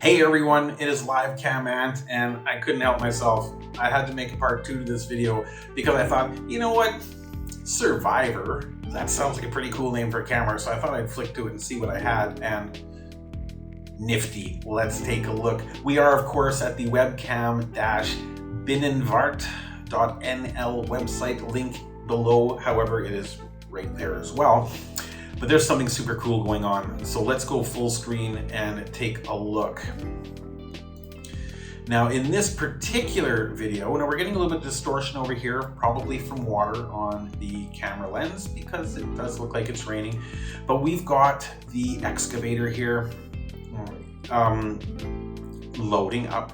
Hey everyone, it is livecamant, and I couldn't help myself. I had to make a part 2 to this video because I thought, you know what? Survivor, that sounds like a pretty cool name for a camera, so I thought I'd flick to it and see what I had, and nifty. Let's take a look. We are, of course, at the webcam-binnenvaart.nl website, link below. However, it is right there as well. But there's something super cool going on. So let's go full screen and take a look. Now in this particular video, now we're getting a little bit of distortion over here, probably from water on the camera lens because it does look like it's raining. But we've got the excavator here loading up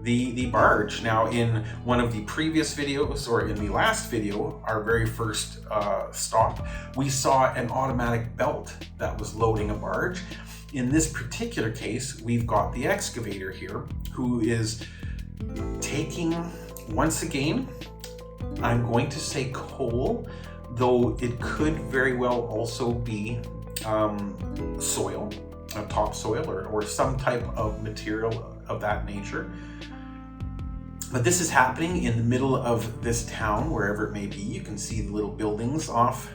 the barge. Now in one of the previous videos, or in the last video, our very first stop, we saw an automatic belt that was loading a barge. In this particular case, we've got the excavator here who is taking, once again, I'm going to say coal, though it could very well also be soil, topsoil, or some type of material of that nature. But this is happening in the middle of this town, wherever it may be. You can see the little buildings off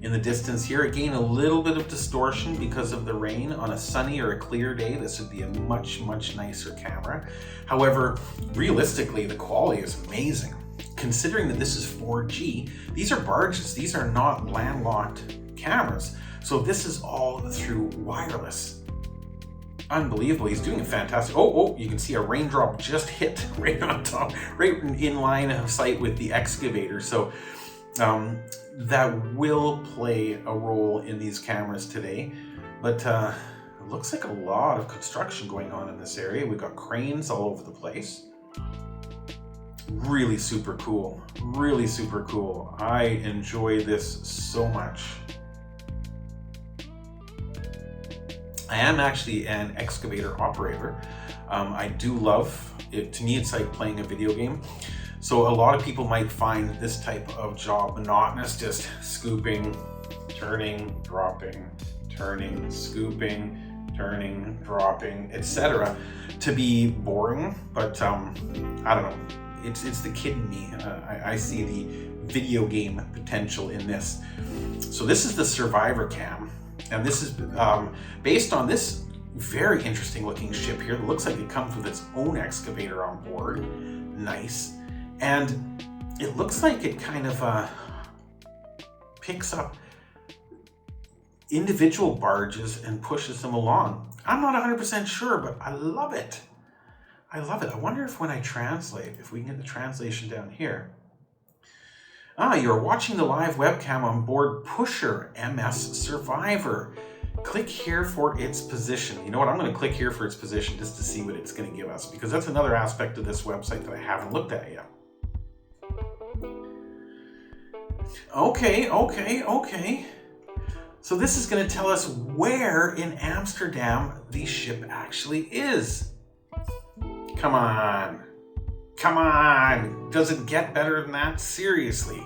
in the distance here. Again, a little bit of distortion because of the rain. On a sunny or a clear day, this would be a much, much nicer camera. However, realistically, the quality is amazing. Considering that this is 4G, these are barges. These are not landlocked cameras. So this is all through wireless. Unbelievable. He's doing a fantastic. Oh, you can see a raindrop just hit right on top, right in line of sight with the excavator. So that will play a role in these cameras today. But it looks like a lot of construction going on in this area. We've got cranes all over the place. Really super cool. Really super cool. I enjoy this so much. I am actually an excavator operator. I do love it. To me, it's like playing a video game. So a lot of people might find this type of job monotonous, just scooping, turning, dropping, turning, scooping, turning, dropping, etc. to be boring. But I don't know. It's the kid in me. I see the video game potential in this. So this is the Survivor Cam. And this is based on this very interesting looking ship here that looks like it comes with its own excavator on board. Nice. And it looks like it kind of picks up individual barges and pushes them along. I'm not 100% sure, but I love it. I love it. I wonder if when I translate, if we can get the translation down here. You're watching the live webcam on board Pusher MS Survivor. Click here for its position. You know what? I'm going to click here for its position just to see what it's going to give us, because that's another aspect of this website that I haven't looked at yet. Okay. So this is going to tell us where in Amsterdam the ship actually is. Come on. Does it get better than that? Seriously.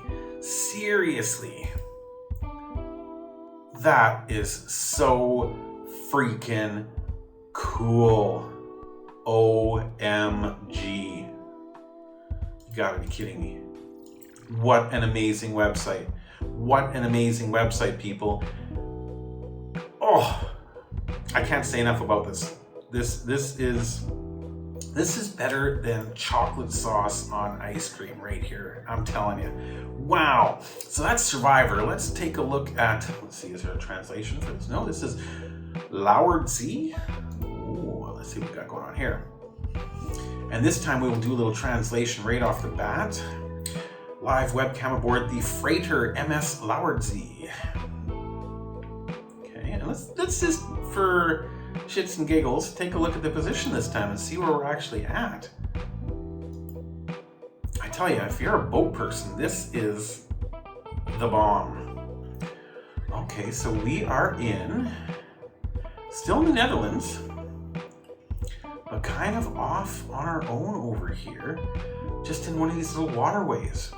That is so freaking cool. OMG. You gotta be kidding me. What an amazing website. What an amazing website, people. Oh, I can't say enough about this. This is better than chocolate sauce on ice cream right here. I'm telling you. Wow. So that's Survivor. Let's take a look at, let's see, is there a translation for this? No, this is Lauwertzee. Ooh, let's see what we got going on here. And this time we will do a little translation right off the bat. Live webcam aboard the freighter MS Lauwertzee. Okay, and let's just, for shits and giggles, take a look at the position this time and see where we're actually at. I tell you, if you're a boat person, this is the bomb. Okay, so we are still in the Netherlands, but kind of off on our own over here, just in one of these little waterways.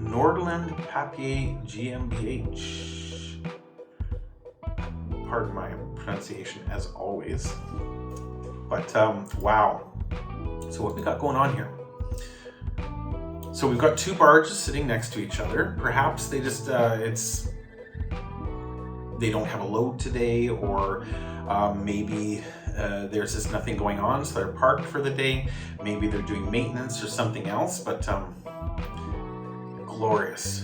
Nordland Papier GmbH. Pardon my pronunciation as always. But wow. So what we got going on here? So we've got two barges sitting next to each other. Perhaps they just, they don't have a load today, or maybe there's just nothing going on, so they're parked for the day. Maybe they're doing maintenance or something else, but glorious.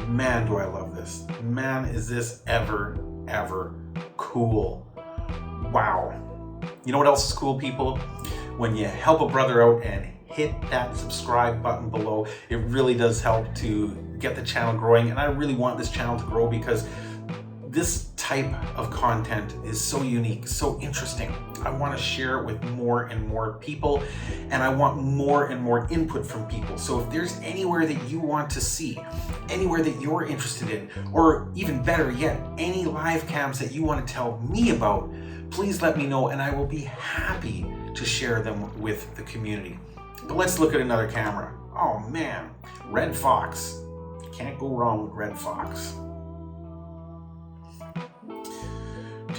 Man, do I love this. Man, is this ever cool. Wow. You know what else is cool, people? When you help a brother out and hit that subscribe button below, it really does help to get the channel growing. And I really want this channel to grow because this type of content is so unique, so interesting. I want to share it with more and more people, and I want more and more input from people. So if there's anywhere that you want to see, anywhere that you're interested in, or even better yet, any live cams that you want to tell me about, please let me know, and I will be happy to share them with the community. But let's look at another camera. Oh man, Red Fox. Can't go wrong with Red Fox. What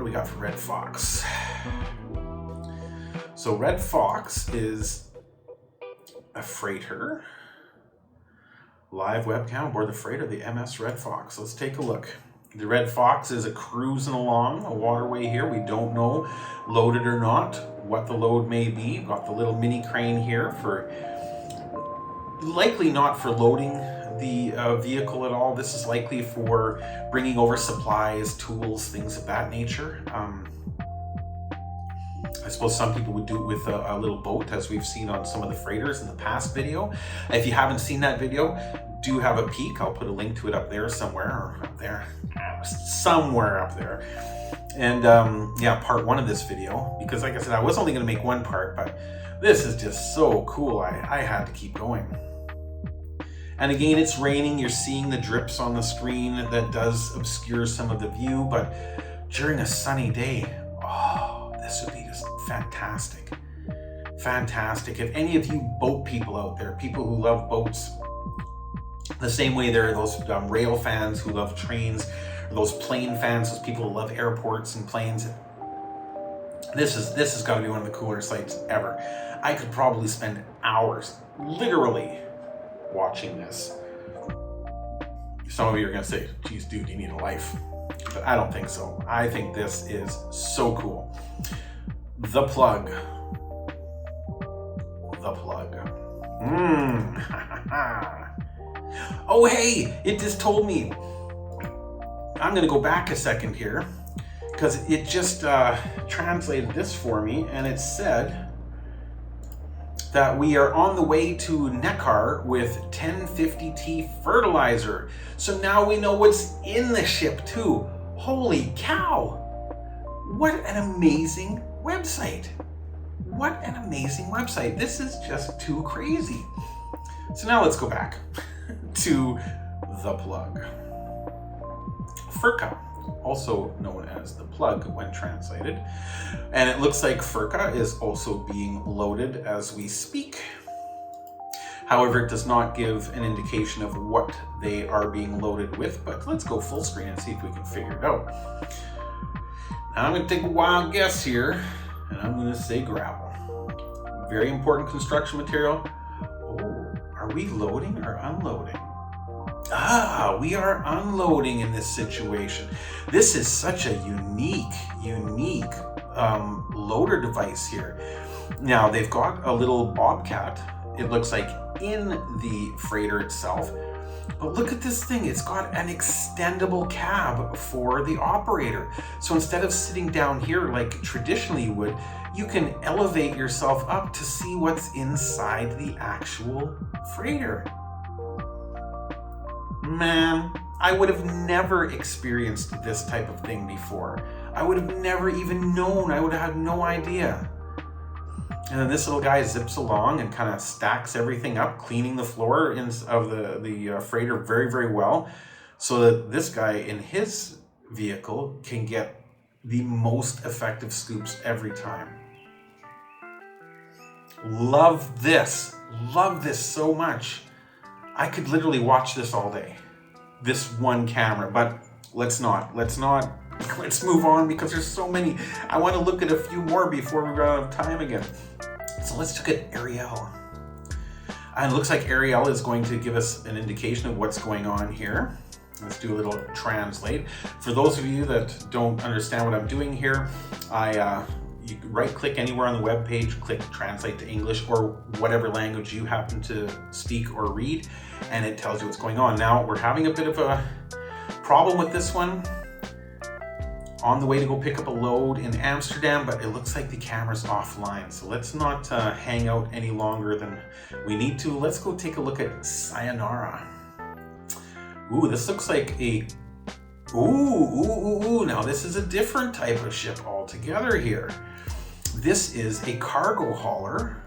do we got for Red Fox? So Red Fox is a freighter. Live webcam aboard the freighter, the MS Red Fox. Let's take a look. The Red Fox is cruising along a waterway here. We don't know, loaded or not, what the load may be. Got the little mini crane here for, likely not for loading the vehicle at all. This is likely for bringing over supplies, tools, things of that nature. I suppose some people would do it with a little boat, as we've seen on some of the freighters in the past video. If you haven't seen that video, do have a peek. I'll put a link to it up there somewhere, or up there, somewhere up there. And yeah, part one of this video, because like I said, I was only going to make one part, but this is just so cool. I had to keep going. And again, it's raining. You're seeing the drips on the screen. That does obscure some of the view, but during a sunny day, oh, this would be just fantastic. Fantastic. If any of you boat people out there, people who love boats, the same way there are those rail fans who love trains, or those plane fans, those people who love airports and planes, this has got to be one of the cooler sights ever. I could probably spend hours, literally, watching this. Some of you are going to say, geez, dude, you need a life. But I don't think so. I think this is so cool. The plug. The plug. Oh, hey, it just told me. I'm going to go back a second here, because it just translated this for me, and it said that we are on the way to Neckar with 1050T fertilizer. So now we know what's in the ship too. Holy cow! What an amazing website. What an amazing website. This is just too crazy. So now let's go back to the plug. FERCA, also known as the plug when translated. And it looks like FERCA is also being loaded as we speak. However, it does not give an indication of what they are being loaded with, but let's go full screen and see if we can figure it out. Now I'm going to take a wild guess here, and I'm going to say gravel. Very important construction material. Oh, are we loading or unloading? Ah, we are unloading in this situation. This is such a unique loader device here. Now, they've got a little bobcat, it looks like, in the freighter itself. But look at this thing. It's got an extendable cab for the operator. So instead of sitting down here like traditionally you would, you can elevate yourself up to see what's inside the actual freighter. Man, I would have never experienced this type of thing before. I would have never even known. I would have had no idea. And then this little guy zips along and kind of stacks everything up, cleaning the floor of the freighter very, very well, so that this guy in his vehicle can get the most effective scoops every time. Love this so much. I could literally watch this all day, this one camera, but let's not let's move on because there's so many. I want to look at a few more before we run out of time again. So let's look at Ariel. And it looks like Ariel is going to give us an indication of what's going on here. Let's do a little translate. For those of you that don't understand what I'm doing here, you right-click anywhere on the web page, click Translate to English or whatever language you happen to speak or read, and it tells you what's going on. Now, we're having a bit of a problem with this one. On the way to go pick up a load in Amsterdam, but it looks like the camera's offline. So let's not hang out any longer than we need to. Let's go take a look at Sayonara. Ooh, this looks like a, now this is a different type of ship altogether here. This is a cargo hauler,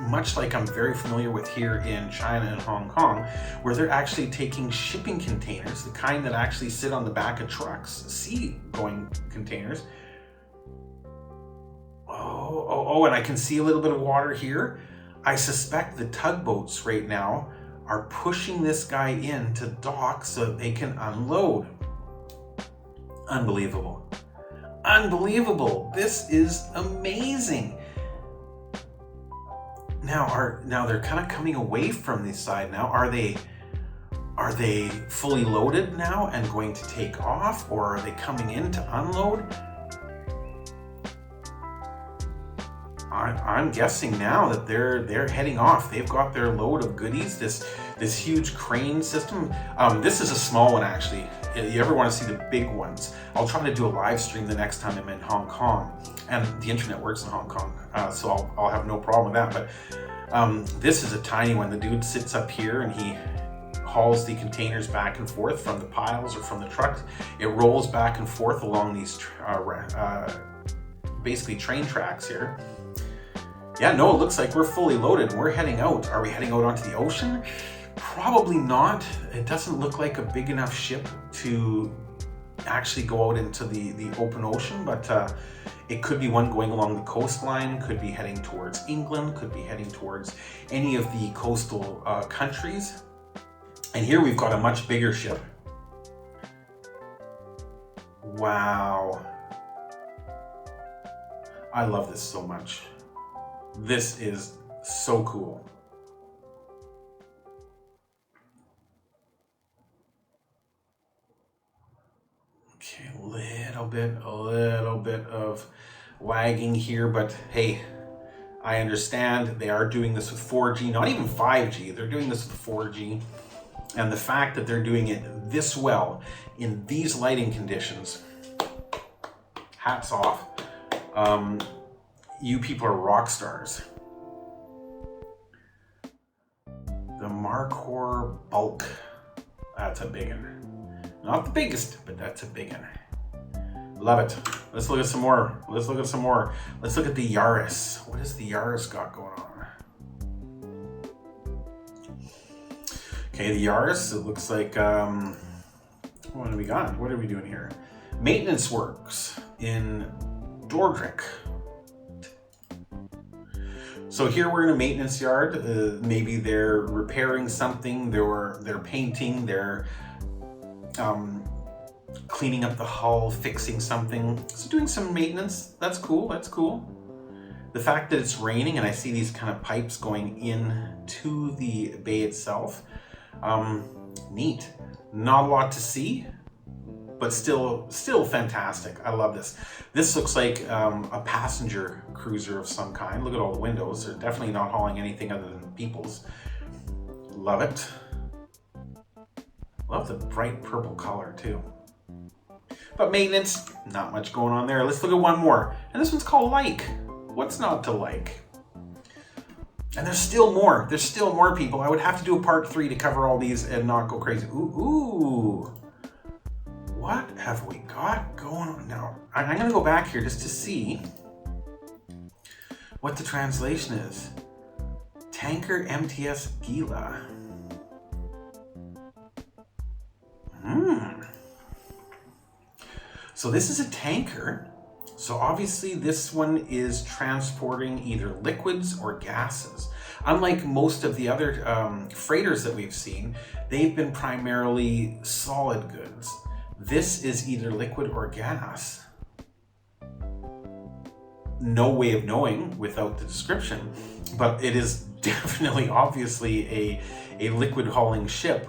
much like I'm very familiar with here in China and Hong Kong, where they're actually taking shipping containers, the kind that actually sit on the back of trucks, sea-going containers. Oh, and I can see a little bit of water here. I suspect the tugboats right now are pushing this guy in to dock so that they can unload. Unbelievable. Unbelievable. This is amazing. Now they're kind of coming away from this side now. Are they fully loaded now and going to take off, or are they coming in to unload? I'm guessing now that they're heading off. They've got their load of goodies. This huge crane system. This is a small one actually. If you ever want to see the big ones, I'll try to do a live stream the next time I'm in Hong Kong, and the internet works in Hong Kong, so I'll have no problem with that. But this is a tiny one. The dude sits up here and he hauls the containers back and forth from the piles or from the trucks. It rolls back and forth along these basically train tracks here. Yeah, no, it looks like we're fully loaded. We're heading out. Are we heading out onto the ocean? Probably not. It doesn't look like a big enough ship to actually go out into the open ocean, but it could be one going along the coastline, could be heading towards England, could be heading towards any of the coastal countries. And here we've got a much bigger ship. Wow. I love this so much. This is so cool. Okay, a little bit of lagging here, but hey, I understand they are doing this with 4G, not even 5G. They're doing this with 4G. And the fact that they're doing it this well in these lighting conditions, hats off. You people are rock stars. The Marcor Bulk. That's a big one. Not the biggest, but that's a big one. Love it. Let's look at some more. Let's look at the Yaris. What has the Yaris got going on? Okay, the Yaris, it looks like, what do we got? What are we doing here? Maintenance works in Dordrecht. So here we're in a maintenance yard. Maybe they're repairing something, they're painting, they're cleaning up the hull, fixing something. So doing some maintenance. That's cool, that's cool. The fact that it's raining and I see these kind of pipes going into the bay itself. Neat. Not a lot to see, but still fantastic. I love this. This looks like a passenger cruiser of some kind. Look at all the windows. They're definitely not hauling anything other than people's. Love it. Love the bright purple color too. But maintenance, not much going on there. Let's look at one more. And this one's called Like. What's not to like? And there's still more. There's still more, people. I would have to do a part 3 to cover all these and not go crazy. Ooh. What have we got going on now? I'm going to go back here just to see what the translation is. Tanker MTS Gila. So this is a tanker. So obviously this one is transporting either liquids or gases. Unlike most of the other freighters that we've seen, they've been primarily solid goods. This is either liquid or gas. No way of knowing without the description, but it is definitely, obviously, a liquid hauling ship,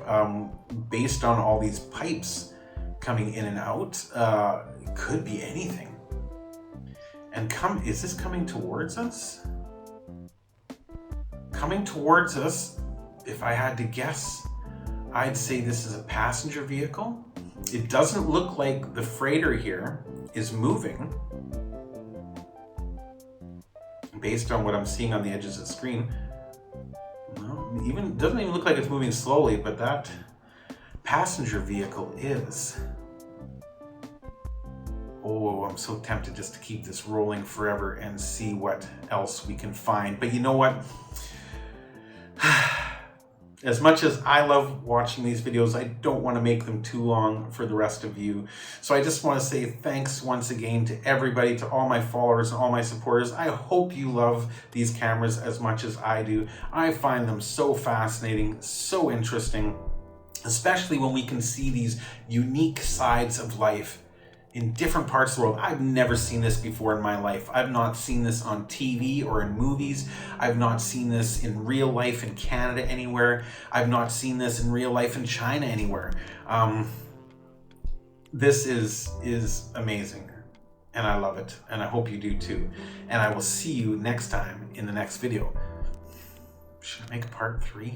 based on all these pipes coming in and out. It could be anything. And is this coming towards us? Coming towards us, if I had to guess, I'd say this is a passenger vehicle. It doesn't look like the freighter here is moving, based on what I'm seeing on the edges of the screen. Well, doesn't even look like it's moving slowly, but that passenger vehicle is. Oh, I'm so tempted just to keep this rolling forever and see what else we can find. But you know what? As much as I love watching these videos, I don't want to make them too long for the rest of you. So I just want to say thanks once again to everybody, to all my followers and all my supporters. I hope you love these cameras as much as I do. I find them so fascinating, so interesting, especially when we can see these unique sides of life in different parts of the world. I've never seen this before in my life. I've not seen this on TV or in movies. I've not seen this in real life in Canada anywhere. I've not seen this in real life in China anywhere. This is amazing, and I love it, and I hope you do too. And I will see you next time in the next video. Should I make a part 3?